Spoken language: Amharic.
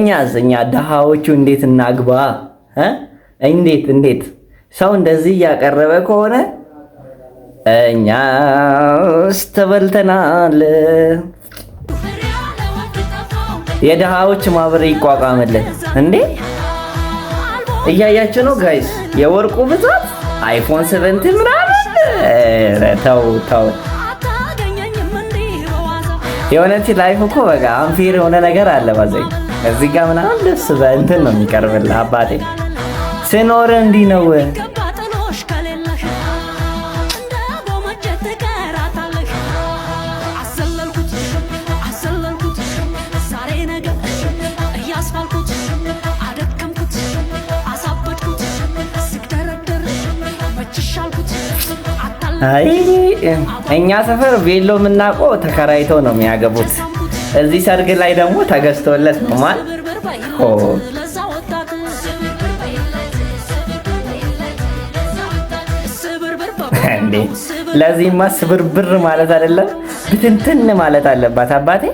እኛ ደሃዎቹ እንዴት እናግባ? እንዴት ሰው እንደዚህ እያቀረበ ከሆነ እኛስ ተበልተናል። የደሃዎች ማህበር ይቋቋምልን እንዴ! እያያችሁ ነው ጋይስ፣ የወርቁ ብዛት አይፎን 7 ምናምን። ተው የሆነች ላይፍ እኮ በቃ አንፊር የሆነ ነገር አለ ባዘኝ። እዚህ ጋር ምናምን ደስ በእንትን ነው የሚቀርብልህ አባቴ። ስኖር እንዲህ ነው። አይ እኛ ሰፈር ቬሎ የምናውቀው ተከራይተው ነው የሚያገቡት። እዚህ ሰርግ ላይ ደግሞ ተገዝቶለት ነው ማለት እንዴ። ለዚህማ ስብርብር ማለት አይደለም ብትንትን ማለት አለባት አባቴ።